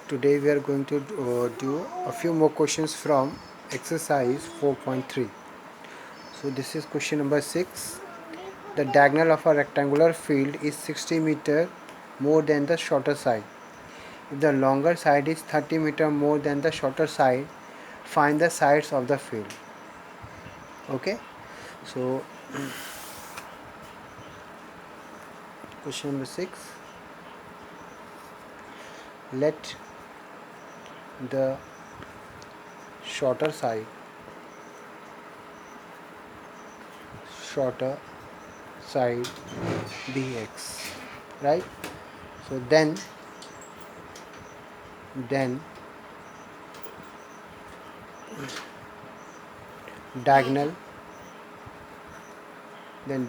Today we are going to do a few more questions from exercise 4.3. So this is question number 6. The diagonal of a rectangular field is 60 meter more than the shorter side. If the longer side is 30 meter more than the shorter side, find the sides of the field. Okay, so question number 6. Let the shorter side be x, right? So then diagonal then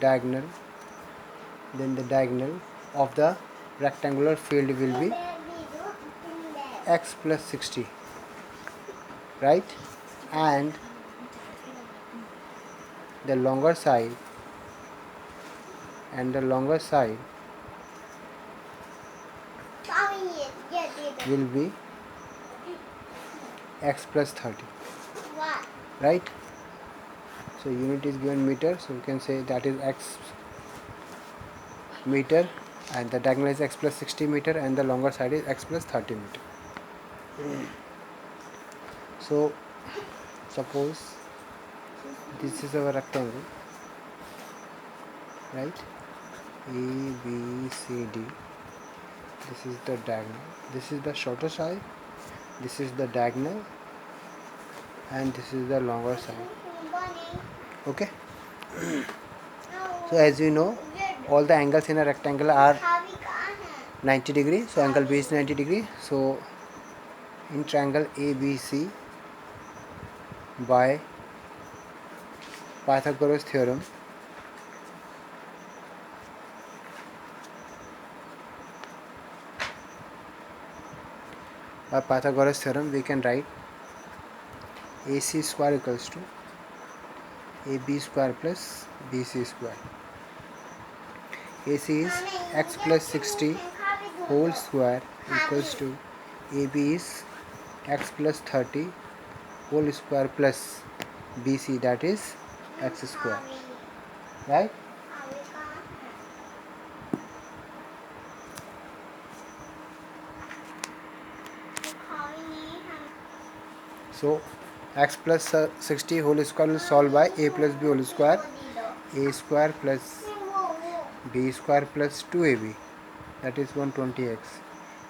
the diagonal of the rectangular field will be x plus 60, right? And the longer side will be x plus 30, right? So unit is given meter, so you can say that is x meter, and the diagonal is x plus 60 meter, and the longer side is x plus 30 meter. So suppose this is our rectangle, right? A, B, C, D. This is the diagonal. This is the shorter side. This is the diagonal, and this is the longer side. Okay. So as you know, all the angles in a rectangle are 90 degree. So angle B is 90 degree. So in triangle ABC, by Pythagoras theorem, we can write AC square equals to AB square plus BC square. AC is x plus 60 whole square equals to AB is x plus 30 whole square plus BC, that is x square, right? So x plus 60 whole square will solve by a plus b whole square, a square plus b square plus 2ab, that is 120x,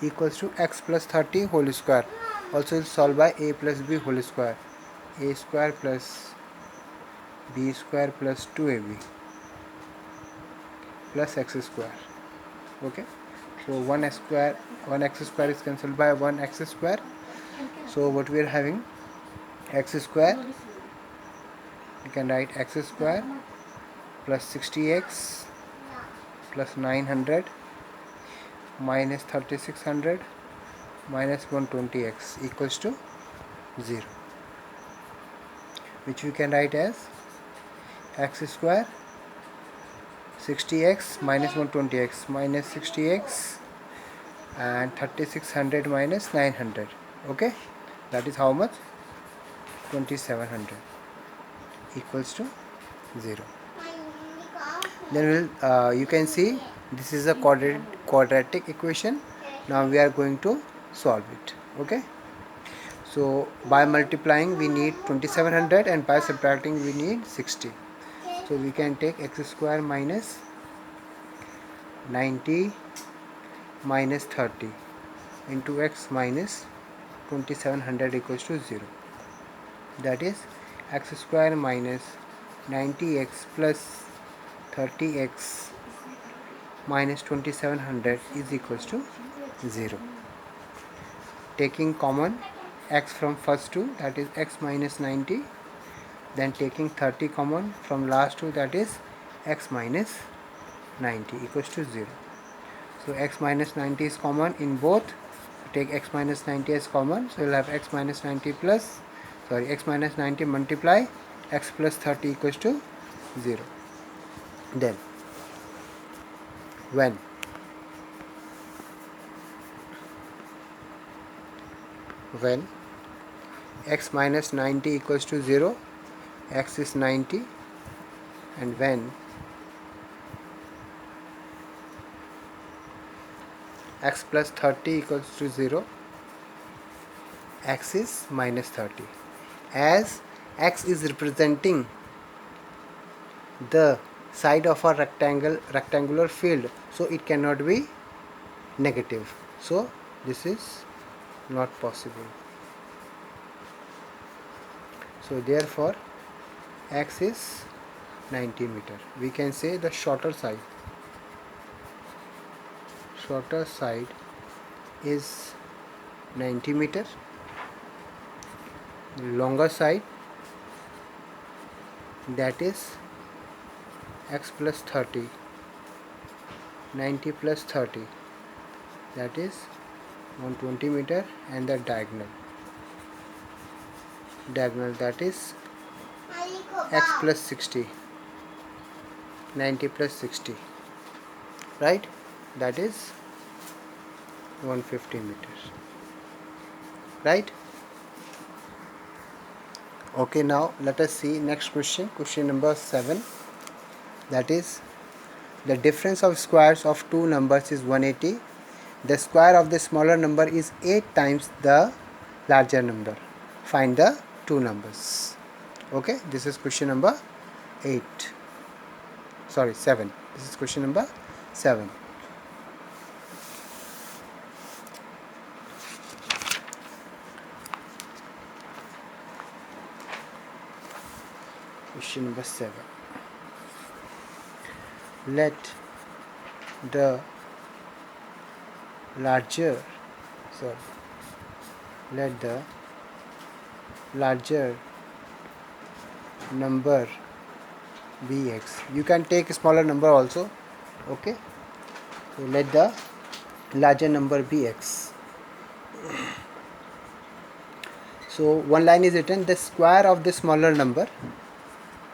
equals to x plus 30 whole square, also will solve by a plus b whole square, a square plus b square plus 2ab plus x square. Okay, so 1x square is cancelled by 1x square. So what we are having, x square, you can write x square plus 60x plus 900 minus 3600 minus 120x equals to 0, which we can write as x square 60x minus 120x minus 60x and 3600 minus 900. Okay, that is how much? 2700 equals to 0. Then you can see this is a quadratic equation. Now we are going to solve it. Okay, so by multiplying we need 2700 and by subtracting we need 60. So we can take x square minus 90 minus 30 into x minus 2700 equals to 0. That is x square minus 90x plus 30x minus 2700 is equals to 0. Taking common x from first two, that is x minus 90, then taking 30 common from last two, that is x minus 90 equals to 0. So x minus 90 is common in both. Take x minus 90 as common, so you'll have x minus 90 multiply x plus 30 equals to 0. Then when when x minus 90 equals to 0, x is 90, and when x plus 30 equals to 0, x is minus 30. As x is representing the side of a rectangular field, so it cannot be negative, so this is not possible. So therefore x is 90 meter. We can say the shorter side is 90 meter, longer side, that is x plus 30, 90 plus 30, that is 120 meter, and the diagonal that is x plus 60, 90 plus 60, right, that is 150 meters, right. Okay, now let us see next question number 7, that is the difference of squares of two numbers is 180. The square of the smaller number is 8 times the larger number. Find the two numbers. Okay, this is question number 7. This is question number 7. Question number 7. Let the larger number be x. You can take a smaller number also. Okay, so let the larger number be x. So one line is written, the square of the smaller number,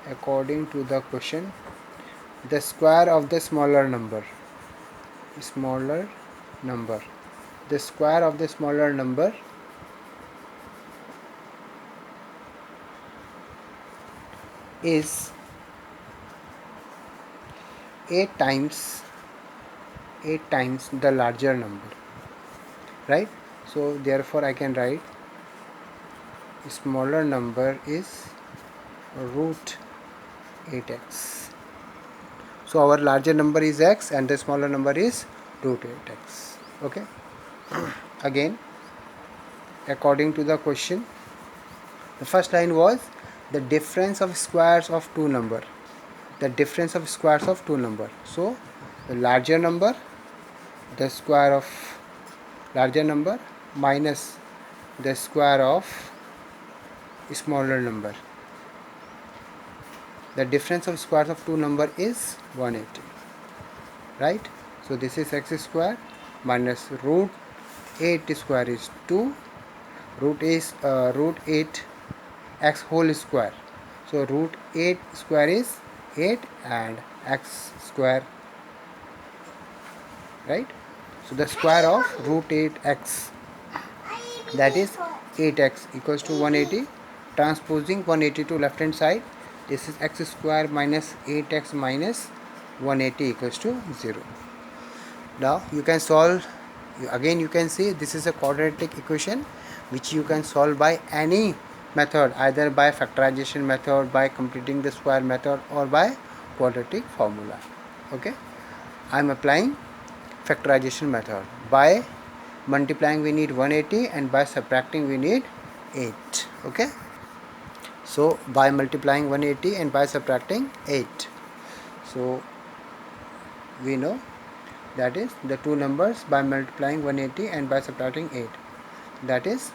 according to the question, the square of the smaller number, the square of the smaller number is 8 times the larger number, right. So therefore I can write smaller number is root 8x. So our larger number is x and the smaller number is root 8x. Okay. Again, according to the question, the first line was the difference of squares of two number. So the larger number, the square of larger number minus the square of smaller number. The difference of squares of two number is 180, right. So this is x square minus root 8 square is 2, root 8 x whole square. So root 8 square is 8 and x square, right. So the square of root 8x, that is 8x, equals to 180. Transposing 180 to left hand side, this is x square minus 8x minus 180 equals to 0. Now you can solve, again you can see this is a quadratic equation which you can solve by any method, either by factorization method, by completing the square method, or by quadratic formula. Okay, I am applying factorization method. By multiplying we need 180 and by subtracting we need 8. Okay, so by multiplying 180 and by subtracting 8, so we know that is the two numbers by multiplying 180 and by subtracting 8, that is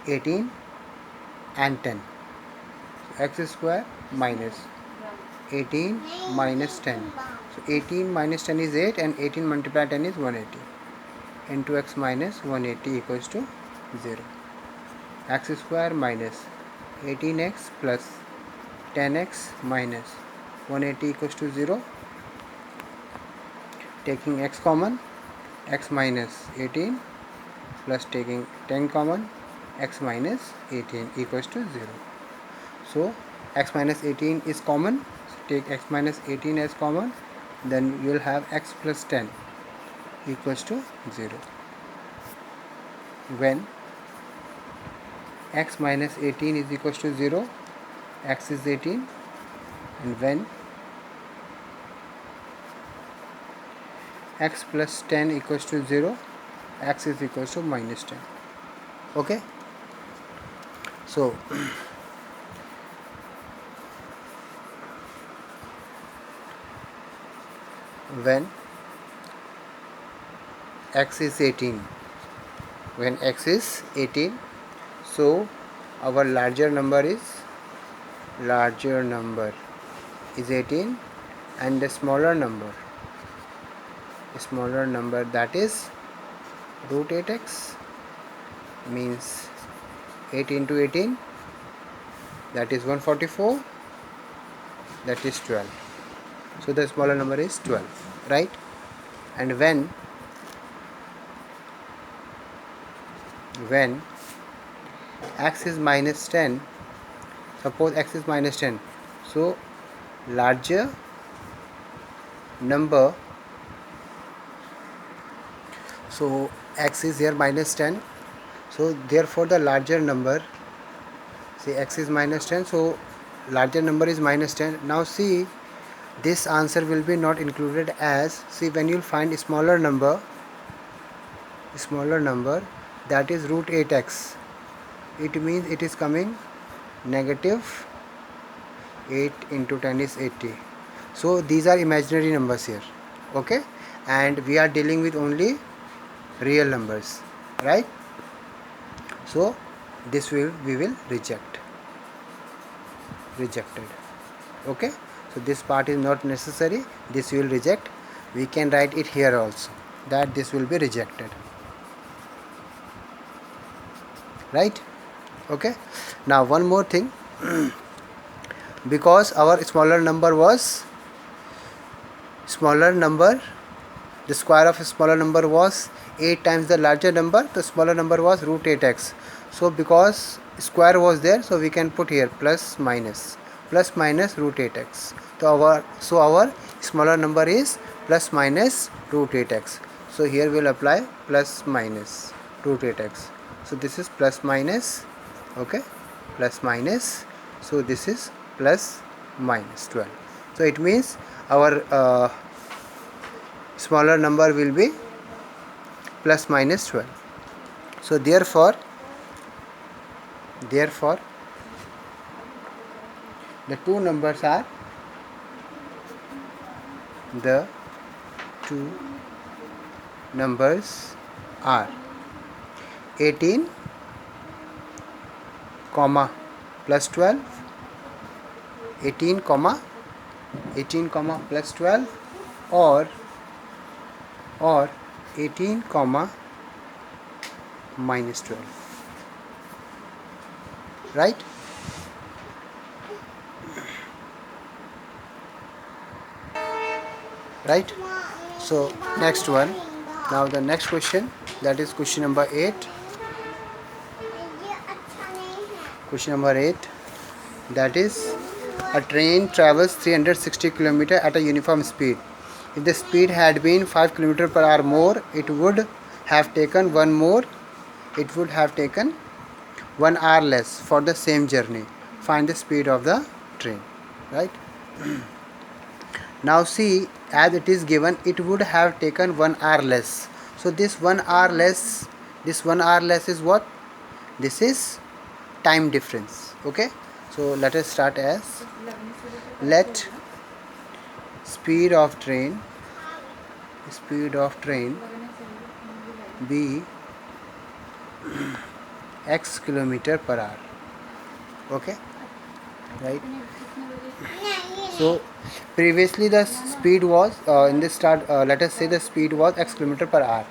18 and 10. X square minus 18 minus 10. So 18 minus 10 is 8 and 18 multiplied 10 is 180. Into x minus 180 equals to 0. X square minus 18x plus 10x minus 180 equals to 0. Taking x common, x minus 18 plus taking 10 common, x minus 18 equals to 0. So x minus 18 is common, so take x minus 18 as common, then you will have x plus 10 equals to 0. When x minus 18 is equals to 0, x is 18, and when x plus 10 equals to 0, x is equals to minus 10. Okay, so when x is 18, when x is 18, so our larger number is 18, and the smaller number that is root 8x, means 8 into 18, that is 144, that is 12. So the smaller number is 12, right? And when x is minus 10, suppose x is minus 10, so larger number, so x is here minus 10, so therefore the larger number, see x is minus 10, so larger number is minus 10. Now see, this answer will be not included as, see, when you find a smaller number that is root 8x, it means it is coming negative 8 into 10 is 80. So these are imaginary numbers here, okay, and we are dealing with only real numbers, right? So this we will rejected, okay. So this part is not necessary, this we will reject. We can write it here also that this will be rejected, right? Okay, now one more thing. Because our smaller number, the square of a smaller number was 8 times the larger number, the smaller number was root 8x. So because square was there, so we can put here plus minus root 8x. So our smaller number is plus minus root 8x. So here we will apply plus minus root 8x. So this is plus minus, okay, plus minus, so this is plus minus 12. So it means our smaller number will be plus minus 12. So therefore the two numbers are 18 comma plus 12, 18 comma plus 12, or 18 comma minus 12, right? So next one, now the next question, that is question number 8. That is, a train travels 360 km at a uniform speed. If the speed had been 5 km per hour more, it would have taken 1 hour less for the same journey. Find the speed of the train, right? Now see, as it is given, it would have taken 1 hour less. So this 1 hour less is what? This is time difference, okay? So let us start as, let speed of train be x kilometer per hour, okay, right? So previously the speed was in the start, let us say the speed was x kilometer per hour,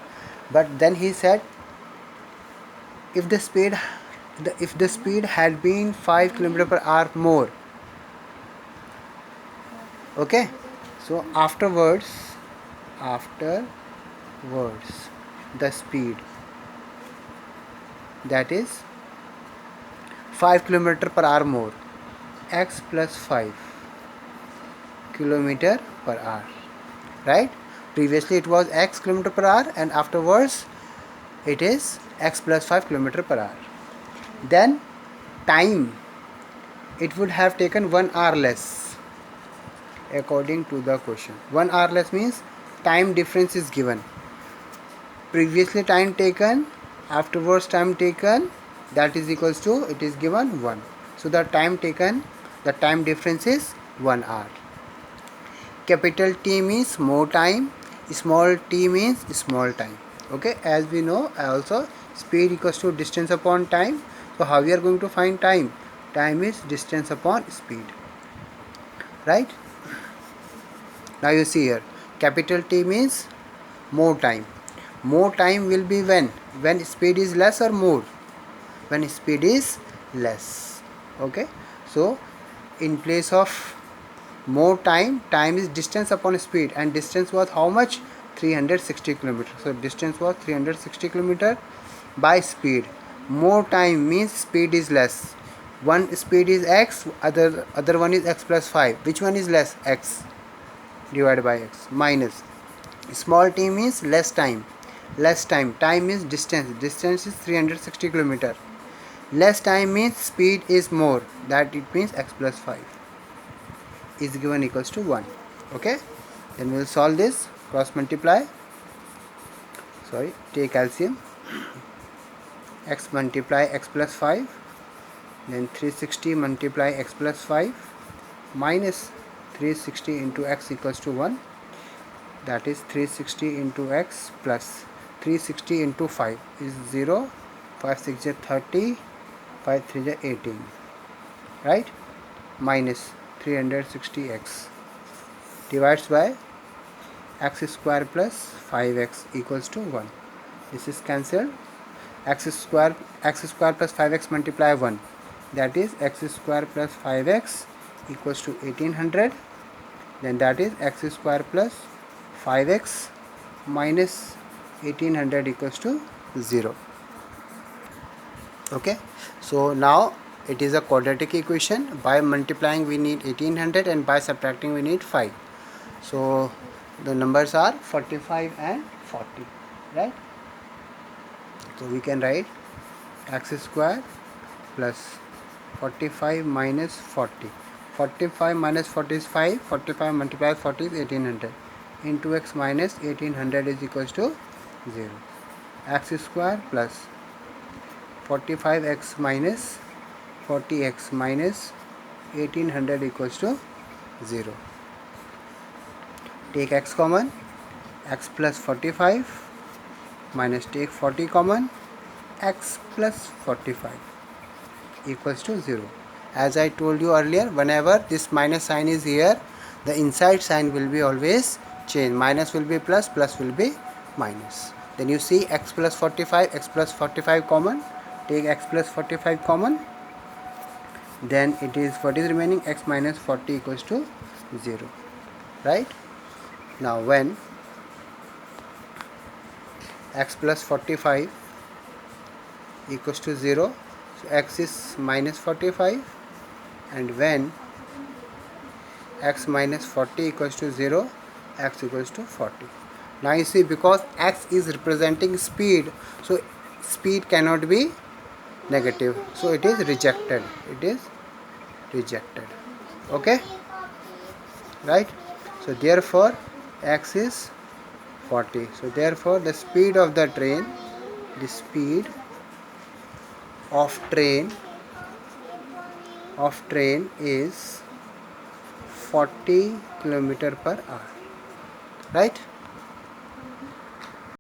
but then he said if the speed had been 5 km per hour more, okay. So after afterwards the speed, that is 5 km per hour more, x plus 5 km per hour, right? Previously it was x km per hour and afterwards it is x plus 5 km per hour. Then time, it would have taken 1 hour less according to the question. 1 hour less means time difference is given. Previously time taken, afterwards time taken, that is equals to, it is given 1. So the time taken, the time difference is 1 hour. Capital T means more time, small t means small time. Okay, as we know also speed equals to distance upon time. So how we are going to find time? Time is distance upon speed, right? Now you see here, capital T means more time. More time will be when speed is less or more? When speed is less. Okay, so in place of more time, time is distance upon speed, and distance was how much? 360 km. So distance was 360 km by speed. More time means speed is less. One speed is x, other one is x plus 5. Which one is less? X divided by x minus small t means less time. Less time, time is distance, distance is 360 km. Less time means speed is more, that it means x plus 5 is given equals to 1. Okay, then we will solve this. Cross multiply, take LCM. X multiply x plus 5, then 360 multiply x plus 5 minus 360 into x equals to 1, that is 360 into x plus 360 into 5 is 0, 5 6 is 30, 5 3 is 18, right? Minus 360x divides by x square plus 5x equals to 1. This is cancelled. X square plus 5x multiply 1, that is x square plus 5x equals to 1800. Then that is x square plus 5x minus 1800 equals to 0. Okay, so now it is a quadratic equation. By multiplying we need 1800 and by subtracting we need 5. So the numbers are 45 and 40, right? So we can write x square plus 45 minus 40. 45 minus 40 is 5. 45 multiplied 40 is 1800. Into x minus 1800 is equals to 0. X square plus 45x minus 40x minus 1800 equals to 0. Take x common. X plus 45 minus take 40 common, x plus 45 equals to 0. As I told you earlier, whenever this minus sign is here, the inside sign will be always change. Minus will be plus, plus will be minus. Then you see x plus 45, x plus 45 common. Take x plus 45 common. Then it is, what is remaining? X minus 40 equals to 0. Right? Now when x plus 45 equals to 0, so x is minus 45, and when x minus 40 equals to 0, x equals to 40. Now you see, because x is representing speed, so speed cannot be negative, so it is rejected. It is rejected. Okay, right? So therefore x is 40. So therefore the speed of the train, the speed of train is 40 km per hour, right?